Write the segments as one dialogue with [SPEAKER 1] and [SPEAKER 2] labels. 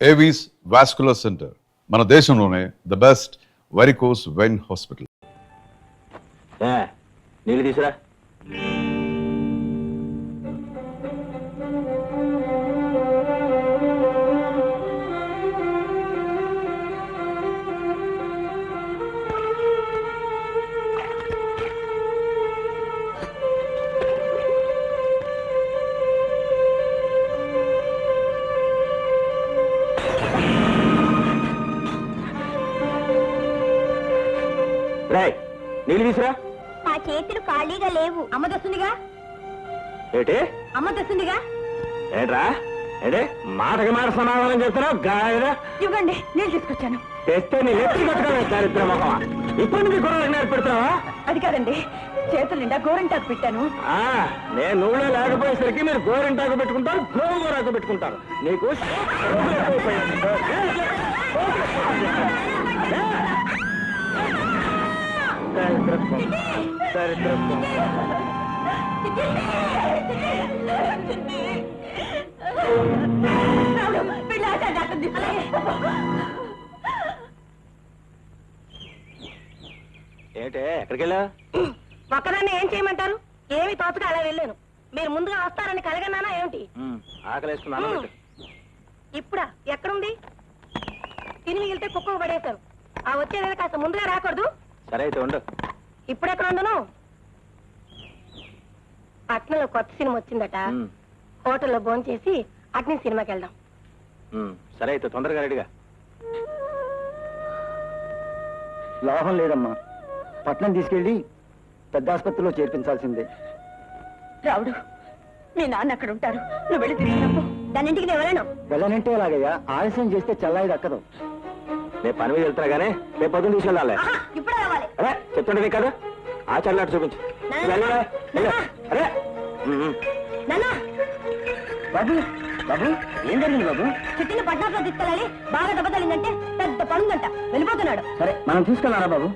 [SPEAKER 1] Avis vascular centre మన దేశంలోనే the best varicose vein hospital.
[SPEAKER 2] నీళ్ళు తీసురా. నీళ్ళు తీసురా.
[SPEAKER 3] నా చేతులు ఖాళీగా లేవు. అమ్మ తెస్తుందిగా.
[SPEAKER 2] ఏంటి
[SPEAKER 3] అమ్మ తెస్తుందిగా?
[SPEAKER 2] ఏంట్రా ఏంటి మాటకి మాట సమాధానం చెప్తున్నావు? గాయరా
[SPEAKER 3] ఇవ్వండి, నీళ్ళు తీసుకొచ్చాను.
[SPEAKER 2] తెస్తే నీ ఎత్తి కట్టుకోవే చారిత్ర మొహమా. ఇప్పుడు నుంచి గొర్రెలకు నేర్పెడతావా?
[SPEAKER 3] అది కాదండి, చేతులు నిండా గోరింటాకు పెట్టాను.
[SPEAKER 2] నేను నువ్వులో లేకపోయేసరికి మీరు గోరింటాకు పెట్టుకుంటారు, గోరాకు పెట్టుకుంటారు. నీకు ఏంటే ఎక్కడికి వెళ్ళా?
[SPEAKER 3] ఒక్కదాన్ని ఏం చేయమంటారు? ఏమి తోచగా అలా వెళ్ళాను. మీరు ముందుగా వస్తారని కలగన్నానా ఏమిటి?
[SPEAKER 2] ఆకలేసుకున్నాను.
[SPEAKER 3] ఇప్పుడా? ఎక్కడుంది? తిని మిగిలితే కుక్క పడేశారు. ఆ వచ్చేది కాస్త ముందుగా రాకూడదు?
[SPEAKER 2] సరే అయితే ఉండు.
[SPEAKER 3] ఇప్పుడు ఎక్కడ ఉండను? పట్నంలో కొత్త సినిమా వచ్చిందట. హోటల్లో భోంచేసి అట్నే సినిమాకి వెళ్దాం.
[SPEAKER 2] సరే అయితే తొందరగా రెడీగా.
[SPEAKER 4] లాభం లేదమ్మా, పట్నం తీసుకెళ్ళి పెద్ద ఆసుపత్రిలో చేర్పించాల్సిందే.
[SPEAKER 3] రావుడు, మీ నాన్న అక్కడ ఉంటారు, నువ్వు వెళ్ళి తీసుకురాపో. దాని ఇంటికి నేను వెళ్ళను.
[SPEAKER 4] వెళ్ళనంటే ఎలాగయ్యా? ఆలస్యం చేస్తే చల్లాయి దక్కదు.
[SPEAKER 2] నేను పని మీద వెళ్తున్నా గానీ రేపు పొద్దున్న తీసుకెళ్ళాలి.
[SPEAKER 3] ఇప్పుడే రావాలి.
[SPEAKER 2] అరే చెప్తుండే కదా, ఆ చల్లాటు చూపించు. అరే
[SPEAKER 4] బాబు బాబు, ఏం జరిగింది బాబు?
[SPEAKER 3] చిట్టిని పట్నాలో తీసుకెళ్ళాలి. బాగా దెబ్బ తగిలిందంటే పెద్ద పనుందంట, వెళ్ళిపోతున్నాడు.
[SPEAKER 4] సరే మనం తీసుకెళ్ళారా బాబు?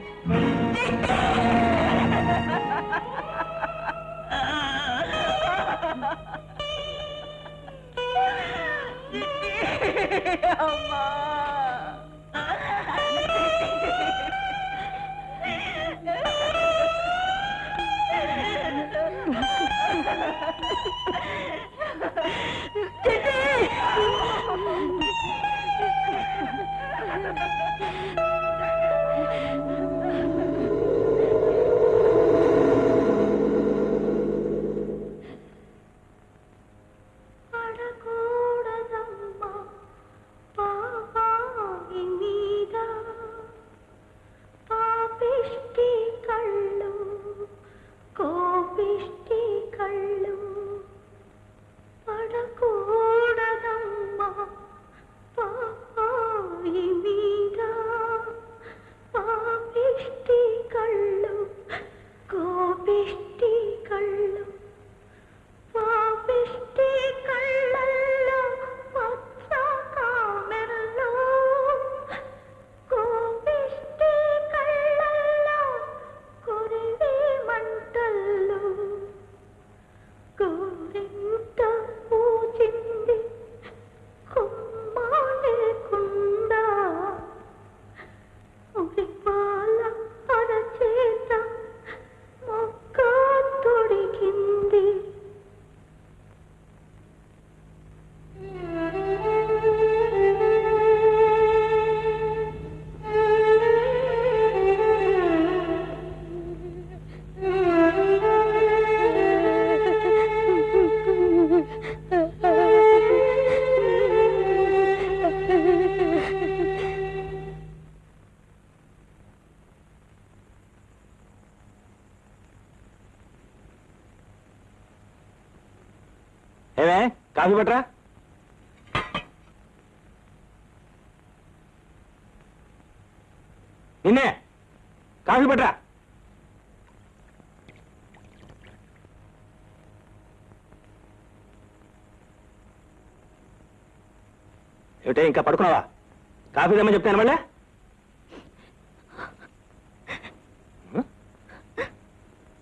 [SPEAKER 2] ఏమే కాఫీ పట్టరా. నిన్నే కాఫీ పట్టరా. ఏమిటే ఇంకా పడుకున్నావా? కాఫీ తెమ్మని చెప్తాను మళ్ళీ.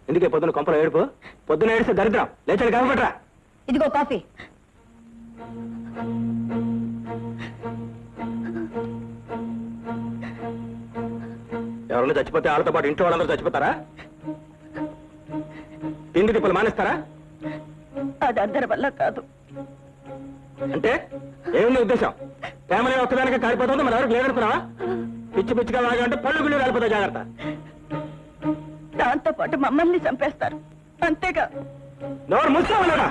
[SPEAKER 2] ఎందుకే పొద్దున కొంపలో ఏడుపు? పొద్దున ఏడిస్తే దరిద్రం. లేచండి కాఫీ పట్టరా.
[SPEAKER 3] ఇదిగో కాఫీ.
[SPEAKER 2] ఎవరైనా చచ్చిపోతే వాళ్ళతో పాటు ఇంట్లో వాళ్ళందరూ చచ్చిపోతారా? తిండి తిప్పులు మానేస్తారా?
[SPEAKER 3] అది అందరి వల్ల కాదు.
[SPEAKER 2] అంటే ఏముంది ఉద్దేశం? ఫ్యామిలీ ఒక్కదానికి కాలిపోతుంది, మరి ఎవరికి లేదనుకున్నావా? పిచ్చి పిచ్చిగా లాగంటే పళ్ళు గుళ్ళు కాలిపోతాయి, జాగ్రత్త.
[SPEAKER 3] దాంతో పాటు మమ్మల్ని చంపేస్తారు, అంతేగా.
[SPEAKER 2] నోరు మూసుకోవాలరా?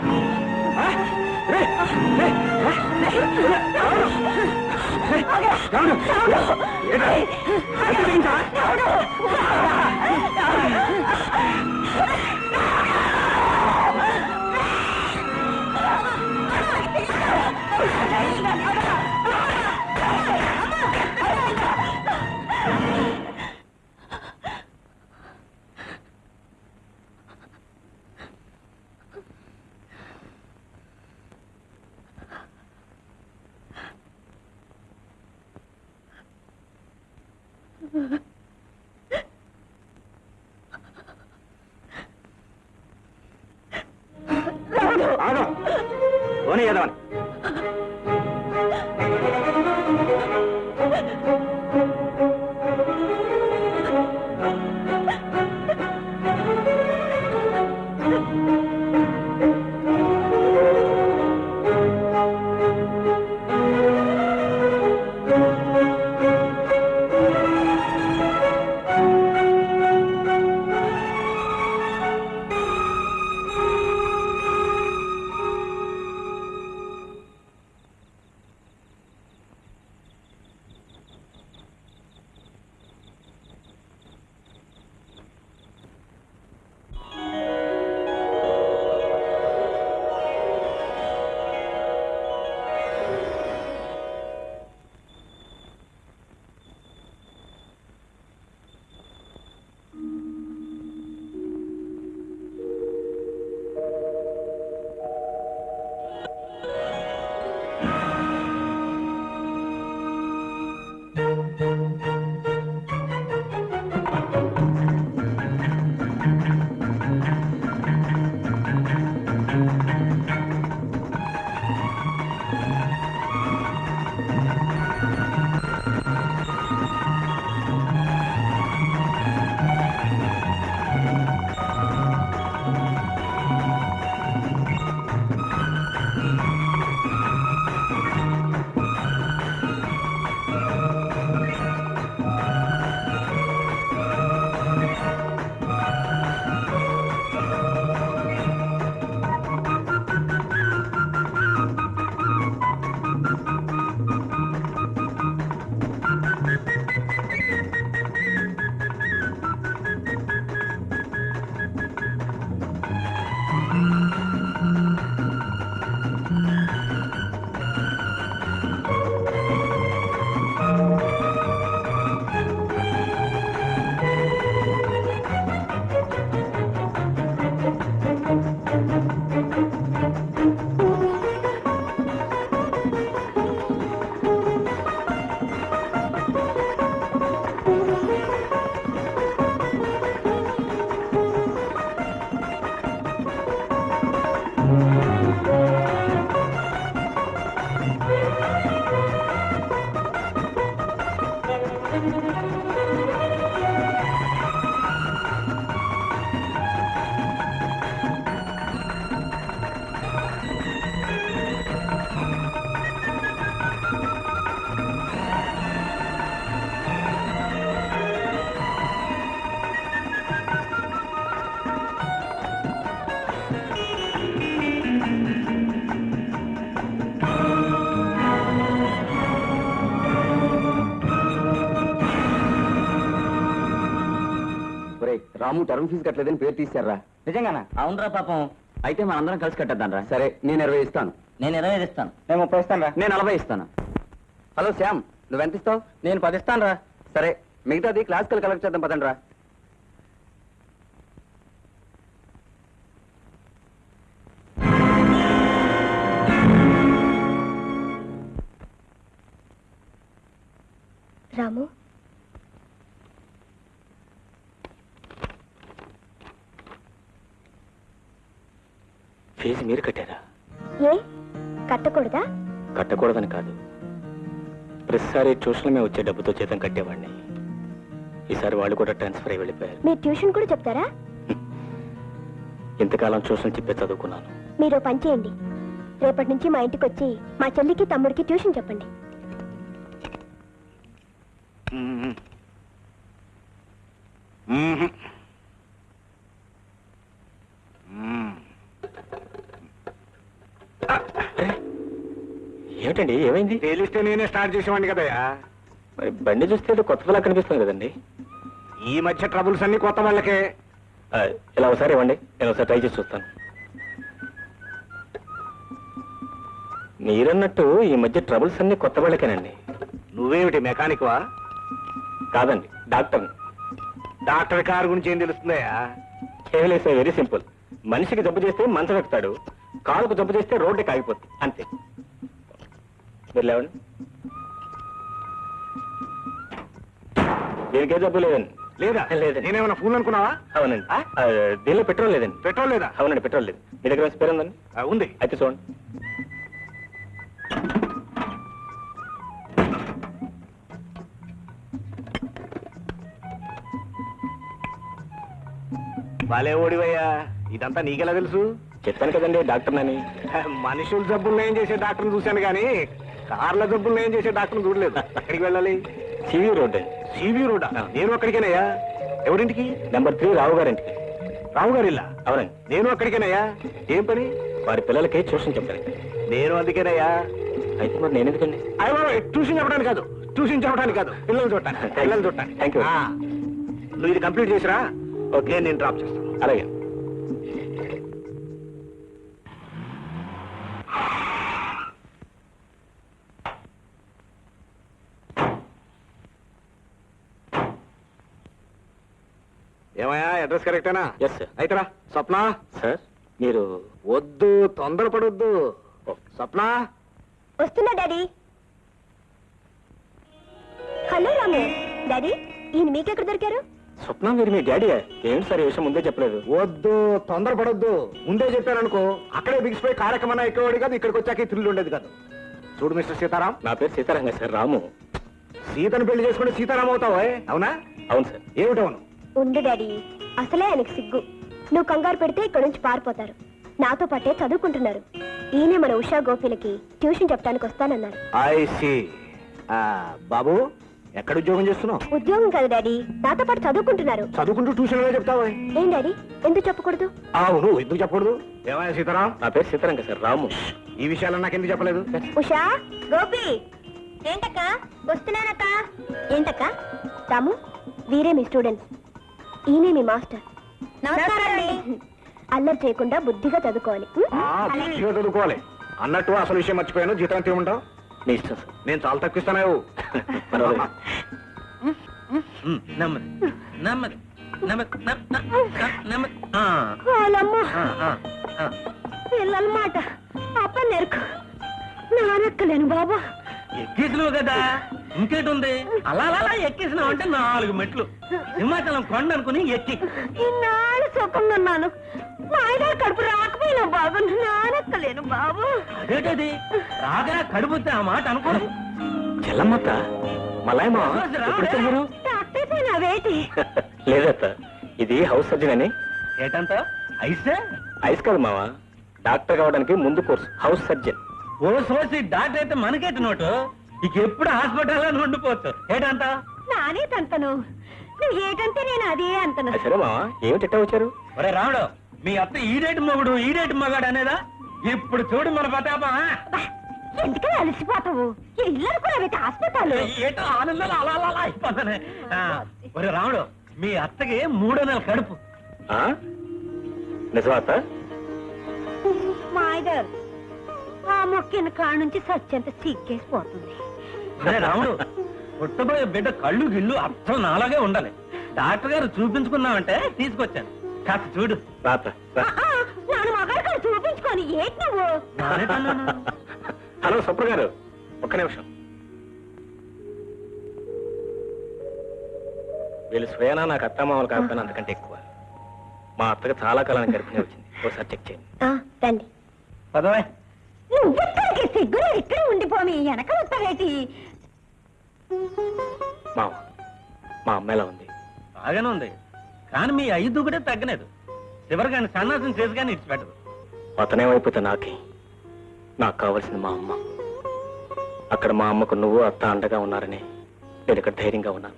[SPEAKER 2] పోనీ ఏదవని
[SPEAKER 4] రాము టర్మ్ ఫీజు కట్టలేదని పేరు తీశారా?
[SPEAKER 5] నిజంగానా? అవునరా పాపం.
[SPEAKER 4] అయితే మనందరం కలిసి కట్టేద్దాం రా. సరే, నేను 20 ఇస్తాను.
[SPEAKER 5] నేను 25 ఇస్తాను.
[SPEAKER 4] నేను 30 ఇస్తాను రా. నేను 40 ఇస్తాను. హలో శ్యామ్, నువ్వెంత ఇస్తావు?
[SPEAKER 5] నేను 10 ఇస్తాను రా.
[SPEAKER 4] సరే, మిగతాది క్లాసికల్ కలెక్ట్ చేద్దాం పదండి రా.
[SPEAKER 3] రాము,
[SPEAKER 2] ఫీజు మీరు కట్టారా?
[SPEAKER 3] ఏ కట్టకూడదా?
[SPEAKER 2] కట్టకూడదని కాదు, ప్రతిసారి ట్యూషన్ మీద వచ్చే డబ్బుతో జీతం కట్టేవాడిని. ఈసారి వాళ్ళు కూడా ట్రాన్స్ఫర్ అయి వెళ్ళిపోయారు.
[SPEAKER 3] మీరు ట్యూషన్ కూడా చెప్తారా?
[SPEAKER 2] ఇంతకాలం ట్యూషన్ చెప్పే చదువుకున్నాను.
[SPEAKER 3] మీరు పని చేయండి, రేపటి నుంచి మా ఇంటికి వచ్చి మా చెల్లికి తమ్ముడికి ట్యూషన్ చెప్పండి.
[SPEAKER 2] ఏమిటండి, ఏమైంది?
[SPEAKER 6] తెలిస్తే నేనే స్టార్ట్ చేసేవాడిని కదయ్యా.
[SPEAKER 2] మరి బండి చూస్తే ఏదో కొత్తలా కనిపిస్తుంది కదండి.
[SPEAKER 6] ఈ మధ్య ట్రబుల్స్ అన్ని కొత్త వాళ్ళకే.
[SPEAKER 2] ఇలా ఒకసారి ఇవ్వండి, నేను ఒకసారి ట్రై చేసి చూస్తాను. మీరన్నట్టు ఈ మధ్య ట్రబుల్స్ అన్ని కొత్త వాళ్ళకేనండి.
[SPEAKER 6] నువ్వేమిటి మెకానిక్ వా?
[SPEAKER 2] కాదండి, డాక్టర్ని.
[SPEAKER 6] డాక్టర్ కారు గురించి ఏం తెలుస్తుందయ్యా?
[SPEAKER 2] కేవలం వెరీ సింపుల్. మనిషికి జబ్బు చేస్తే మంచం ఎక్కుతాడు, కాలుకు జబ్బు చేస్తే రోడ్డుకి ఆగిపోతుంది, అంతే. మీరు లేవండి. దీనికే జబ్బు లేదండి.
[SPEAKER 6] లేదా?
[SPEAKER 2] లేదండి.
[SPEAKER 6] నేనేమన్నా ఫోన్ అనుకున్నావా?
[SPEAKER 2] అవునండి. దీనిలో పెట్రోల్ లేదండి.
[SPEAKER 6] పెట్రోల్ లేదా?
[SPEAKER 2] అవునండి, పెట్రోల్ లేదు. మీ దగ్గర స్పేర్ ఉందండి?
[SPEAKER 6] ఉంది.
[SPEAKER 2] అయితే చూడండి.
[SPEAKER 6] భలే ఓడివయ్యా, ఇదంతా నీకెలా తెలుసు?
[SPEAKER 2] చెప్పాను కదండి డాక్టర్ అని.
[SPEAKER 6] మనుషుల జబ్బులు ఏం చేసే డాక్టర్ని చూశాను కానీ కార్ల జబ్బులు ఏం చేసే డాక్టర్ని చూడలేదు. ఎక్కడికి వెళ్ళాలి?
[SPEAKER 2] సివి రోడ్ అండి.
[SPEAKER 6] సివి రోడ్డా? నేను అక్కడికేనయ్యా. ఎవరింటికి?
[SPEAKER 2] నెంబర్ 3 రావు గారింటికి.
[SPEAKER 6] రావు గారి ఇల్లా?
[SPEAKER 2] అవునండి.
[SPEAKER 6] నేను అక్కడికేనయ్యా. ఏం పని?
[SPEAKER 2] వారి పిల్లలకి ట్యూషన్ చెప్పాను.
[SPEAKER 6] నేను అందుకేనయ్యా.
[SPEAKER 2] అయితే మరి నేను ఎందుకండి?
[SPEAKER 6] అయ్యో, ట్యూషన్ చెప్పడానికి కాదు, ట్యూషన్ చెప్పడానికి కాదు, పిల్లలు చూడటానికి. పిల్లలు చూడటానికి.
[SPEAKER 2] Thank you.
[SPEAKER 6] నువ్వు ఇది కంప్లీట్ చేసిరా. ఓకే, నేను డ్రాప్ చేస్తాను.
[SPEAKER 2] అలాగే.
[SPEAKER 6] ఏమయ్యా, అడ్రస్ కరెక్టేనా?
[SPEAKER 2] Yes sir.
[SPEAKER 6] అయితేరా. స్వప్న.
[SPEAKER 2] సార్ మీరు
[SPEAKER 6] వద్దు, తొందరపడొద్దు. స్వప్న.
[SPEAKER 3] వస్తున్నా డాడీ. హలో రాము. డాడీ, ఈయన మీకెక్కడ దొరికారు?
[SPEAKER 2] స్వప్న, మీరు మీ డాడీ? ఏంటి సార్ ఈ విషయం ముందే చెప్పలేదు?
[SPEAKER 6] వద్దు, తొందరపడొద్దు. ముందే చెప్పాననుకో అక్కడే బిగిసిపోయి కార్యక్రమం ఎక్కేవాడు కాదు, ఇక్కడికి వచ్చాక థ్రిల్ ఉండేది కాదు. చూడు మిస్టర్ సీతారాం.
[SPEAKER 2] నా పేరు సీతారాం సార్, రాము.
[SPEAKER 6] సీతను పెళ్లి చేసుకుంటే సీతారాం అవుతావా? అవునా?
[SPEAKER 2] అవును సార్.
[SPEAKER 6] ఏమిటవును?
[SPEAKER 3] ఉండు డాడీ, అసలే ఆయనకు సిగ్గు. నువ్వు కంగారు పెడితే ఇక్కడ నుంచి పారిపోతారు. నాతో పాటే చదువుకుంటున్నారు. ఈయనే మన ఉషా గోపిలకి ట్యూషన్ చెప్పడానికి వస్తానన్నారు.
[SPEAKER 6] I see. బాబు, ఎక్కడ ఉద్యోగం చేస్తున్నావు?
[SPEAKER 3] ఉద్యోగం కాదు డాడీ, నాతో పాటు చదువుకుంటున్నారు.
[SPEAKER 6] చదువుకుంటూ ట్యూషన్ చెప్తావా?
[SPEAKER 3] ఏం డాడీ, ఎందుకు చెప్పకూడదు?
[SPEAKER 6] అవును, ఎందుకు చెప్పకూడదు? ఏమయ్యా సీతారాం?
[SPEAKER 2] నా పేరు సీతారాం సార్, రాము.
[SPEAKER 6] ఈ విషయాలు నాకు ఎందుకు చెప్పలేదు?
[SPEAKER 3] ఉషా, గోపి. ఏంటక్క? వస్తున్నానక్క. ఏంటక్క? రాము, వీరే మీ స్టూడెంట్స్. ఈయనే మీ మాస్టర్. అల్లరి చేయకుండా బుద్ధిగా చదువుకోవాలి.
[SPEAKER 6] మంచిగా చదువుకోవాలి. అన్నట్టు అసలు విషయం మర్చిపోయాను. జీతం ఎంత ఇవ్వమంటావు?
[SPEAKER 2] మీ ఇష్టం సార్.
[SPEAKER 6] నేను చాలా తక్కువ ఇస్తాను.
[SPEAKER 2] పర్వాలేదు.
[SPEAKER 3] పిల్లల మాట అప్ప నెరకు నానెక్కలేను బాబా.
[SPEAKER 5] ఎక్కేసినావు కదా, ఇంకేటి ఉంది? అలా అలా ఎక్కేసినావు అంటే 4 మెట్లు. హిమాచలం కొండ అనుకుని ఎక్కి
[SPEAKER 3] ఇన్నాళ్ళు సుఖంగా ఉన్నాను. మా ఆయన కడుపు రాకపోయినా బాబు, నానెక్కలేను బాబు.
[SPEAKER 5] అదేటది రాగా కడుపుతే ఆ మాట అనుకోరు.
[SPEAKER 2] చెల్లమ్మత్త, మలాయమా ఎప్పుడు చెప్పారు?
[SPEAKER 3] డాక్టర్ పైన వేటి
[SPEAKER 2] లేదత్త, ఇది హౌస్ సర్జన్ అని.
[SPEAKER 5] ఏటంత ఐసే?
[SPEAKER 2] ఐస్ కాదు మావా, డాక్టర్ కావడానికి ముందు కోర్సు హౌస్ సర్జన్.
[SPEAKER 5] ఓ సోసి డాక్టర్ అయితే మనకేటి నోటు. ఇక ఎప్పుడు హాస్పిటల్లో ఉండిపోవచ్చు. ఏటంత
[SPEAKER 3] నానే తంతను, నువ్వు ఏటంటే నేను అదే అంతను.
[SPEAKER 2] సరే మావా, ఏమిటి ఎట్టా వచ్చారు?
[SPEAKER 5] ఒరే రాముడు, మీ అత్త ఈడేటి మొగుడు ఈడేటి మగాడు అనేదా? ఇప్పుడు చూడు మన పతాపా.
[SPEAKER 3] ఎందుకని అలసిపోతావు? ఇల్లు అనుకున్నావైతే హాస్పిటల్.
[SPEAKER 5] ఏటో ఆనందాలు అలా అలా అయిపోతానే. ఒరే రాముడు, మీ అత్తకి 3వ నెల కడుపు.
[SPEAKER 2] నిజమా అత్త?
[SPEAKER 3] మాయగారు, ఆ మొక్కిన కాడ నుంచి సత్యంత సిగ్గేసిపోతుంది.
[SPEAKER 5] ఒరే రాముడు, పుట్టబోయే బిడ్డ కళ్ళు గిళ్ళు అర్థం నాలాగే ఉండాలి. డాక్టర్ గారు చూపించుకున్నామంటే తీసుకొచ్చాను. కాస్త చూడు.
[SPEAKER 3] నాన్న మగాడు కాదు చూపించుకొని ఏంటి నువ్వు?
[SPEAKER 2] హలో సుప్ర గారు, ఒక్క నిమిషం. వీళ్ళు స్వయానా నాకు అత్తమామలు కాకపోయినా అంతకంటే ఎక్కువ. మా అత్తగా చాలా కాలానికి గర్భిణి వచ్చింది. ఒకసారి చెక్ చేయండి.
[SPEAKER 3] రండి.
[SPEAKER 5] పదవే.
[SPEAKER 3] నువ్వెక్కడికి సిగ్గులు ఇక్కడ ఉండిపోమి వెనక వస్తావేటి?
[SPEAKER 2] మా అమ్మ ఎలా ఉంది?
[SPEAKER 5] బాగానే ఉంది, కానీ మీ ఐదు కూడా తగ్గలేదు. చివరికి ఆయన సన్నాసం చేసి కానీ ఇచ్చిపెట్టదు.
[SPEAKER 2] అతనేమైపోతే నాకే, నాకు కావాల్సింది మా అమ్మ. అక్కడ మా అమ్మకు నువ్వు అత్త అండగా ఉన్నారని నేను ఇక్కడ ధైర్యంగా ఉన్నాను.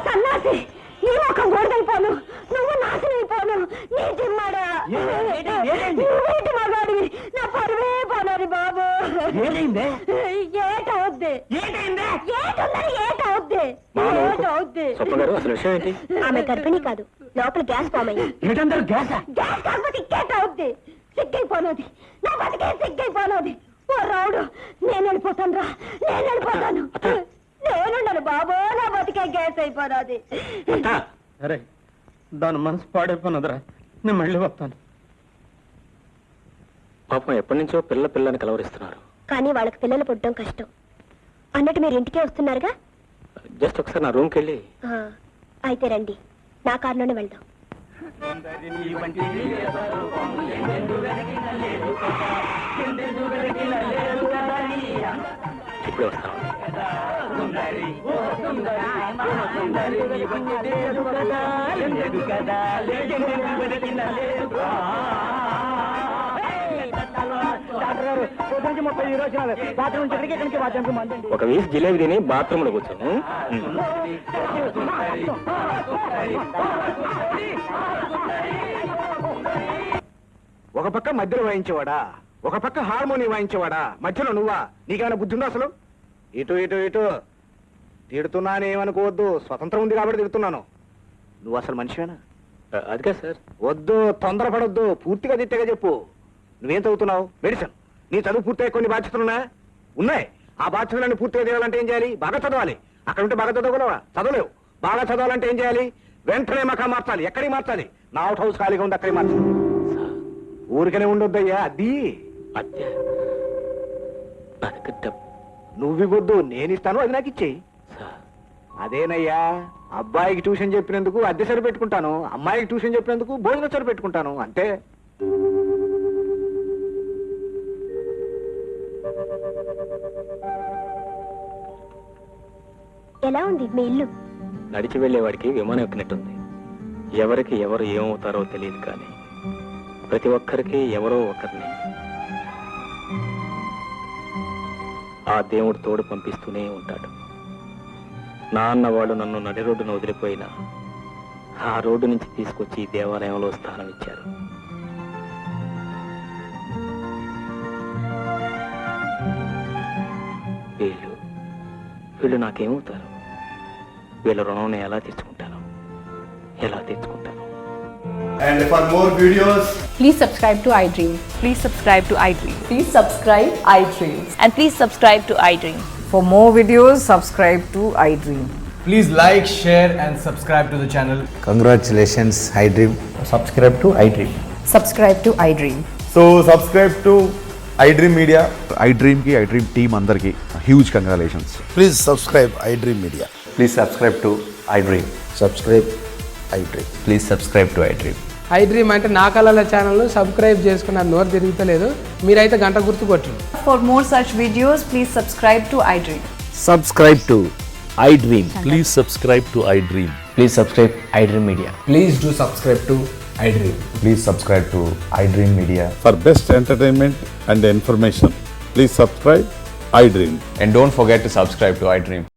[SPEAKER 3] సన్నాసి, నీ ముఖం గోడైపోను, నువ్వు నాశనైపోను, నీ జిమ్మాడా నువ్వేంటి మగాడివి, నా పరువే పోనారు బాబు. ఏటవుద్ది
[SPEAKER 2] స్వప్న గారు, అసలు విషయం ఏంటి?
[SPEAKER 3] ఆమె గర్భిణి కాదు, లోపల గ్యాస్ ఫామ్ అయ్యింది.
[SPEAKER 2] ఏంటంటారు? గ్యాసా?
[SPEAKER 3] గ్యాస్ కాకపోతే ఇంకేటవుద్ది? సిగ్గైపోనది, నా బతికే సిగ్గైపోనది. ఓ రావుడు, నేను వెళ్ళిపోతాను రా, నేను వెళ్ళిపోతాను. నేనుండను బాబు, నా బతికే గ్యాస్ అయిపోనది.
[SPEAKER 5] సరే, దాని మనసు పాడైపోయినదిరా, నేను మళ్ళీ వస్తాను.
[SPEAKER 2] పాపం ఎప్పటి నుంచో పిల్లని కలవరిస్తున్నారు.
[SPEAKER 3] కానీ వాళ్ళకి పిల్లలు పుట్టడం కష్టం. అన్నట్టు మీరు ఇంటికే వస్తున్నారుగా?
[SPEAKER 2] జస్ట్ ఒకసారి నా రూమ్కి వెళ్ళి.
[SPEAKER 3] అయితే రండి, నా కారులోనే వెళ్దాం.
[SPEAKER 2] ఇప్పుడే వస్తాను. ఒక వీసి జిలేబీ తిని బాత్రూమ్ లో కూర్చోను. ఒక పక్క మధ్యలో వాయించేవాడా, ఒక పక్క హార్మోని వాయించేవాడా, మధ్యలో నువ్వా? నీకేమైనా బుద్ధి ఉందా అసలు? ఇటు ఇటు ఇటు తిడుతున్నానేమనుకోవద్దు, స్వతంత్రం ఉంది కాబట్టి తిడుతున్నాను. నువ్వు అసలు మనిషివేనా? అదిగా సార్. వద్దు, తొందరపడొద్దు, పూర్తిగా తిట్టగా చెప్పు. నువ్వేం చదువుతున్నావు? మెడిసిన్. నీ చదువు పూర్తయ్యే కొన్ని బాధ్యతలున్నా ఉన్నాయి. ఆ బాధ్యతలను పూర్తిగా చేయాలంటే ఏం చేయాలి? బాగా చదవాలి. అక్కడ ఉంటే బాగా చదవగలవా? చదవలేవు. బాగా చదవాలంటే ఏం చేయాలి? వెంటనే మకా మార్చాలి. ఎక్కడికి మార్చాలి? నా అవుట్ హౌస్ ఖాళీగా ఉంది, అక్కడికి మార్చాలి. ఊరికనే ఉండొద్దయ్యా. అది నువ్వివద్దు, నేను ఇస్తాను, అది నాకు ఇచ్చేయి. అదేనయ్యా, అబ్బాయికి ట్యూషన్ చెప్పినందుకు అద్దె సరి పెట్టుకుంటాను, అమ్మాయికి ట్యూషన్ చెప్పినందుకు భోజనం సరి పెట్టుకుంటాను, అంతే.
[SPEAKER 3] ఎలా ఉంది మీ ఇల్లు?
[SPEAKER 2] నడిచి వెళ్లేవాడికి విమానం ఎక్కినట్టుంది. ఎవరికి ఎవరు ఏమవుతారో తెలియదు, కానీ ప్రతి ఒక్కరికి ఎవరో ఒకరిని ఆ దేవుడు తోడు పంపిస్తూనే ఉంటాడు. నా అన్నవాళ్ళు నన్ను నడి రోడ్డును వదిలిపోయినా ఆ రోడ్డు నుంచి తీసుకొచ్చి ఈ దేవాలయంలో స్థానం ఇచ్చారు. వీళ్ళు నాకేమవుతారు? వీళ్ళ రుణం నేను ఎలా తెచ్చుకుంటాను?
[SPEAKER 7] And for more videos,
[SPEAKER 8] Please subscribe to iDream.
[SPEAKER 9] Please subscribe to iDream.
[SPEAKER 8] Please subscribe iDream.
[SPEAKER 9] And please subscribe to iDream.
[SPEAKER 8] For more videos, subscribe to iDream.
[SPEAKER 7] please like, share and subscribe to the channel.
[SPEAKER 10] Congratulations, iDream.
[SPEAKER 7] Subscribe to iDream.
[SPEAKER 8] Subscribe to iDream.
[SPEAKER 7] So subscribe to iDream Media.
[SPEAKER 1] iDream team అందరికి huge congratulations.
[SPEAKER 10] Please subscribe iDream Media.
[SPEAKER 4] Please subscribe to iDream.
[SPEAKER 10] Subscribe iDream.
[SPEAKER 4] Please subscribe to iDream.
[SPEAKER 11] iDream అంటే నా కళల channel subscribe చేసుకున్న నోరు తిరుగుతలేదు, మీరైతే గంట గుర్తు కొట్టండి.
[SPEAKER 9] For more such videos, please subscribe to iDream.
[SPEAKER 10] Subscribe to iDream.
[SPEAKER 12] Please subscribe to iDream.
[SPEAKER 4] Please subscribe iDream Media.
[SPEAKER 7] Please do subscribe to iDream.
[SPEAKER 10] Please subscribe to iDream Media.
[SPEAKER 12] For best entertainment and information, please subscribe iDream.
[SPEAKER 4] And don't forget to subscribe to iDream.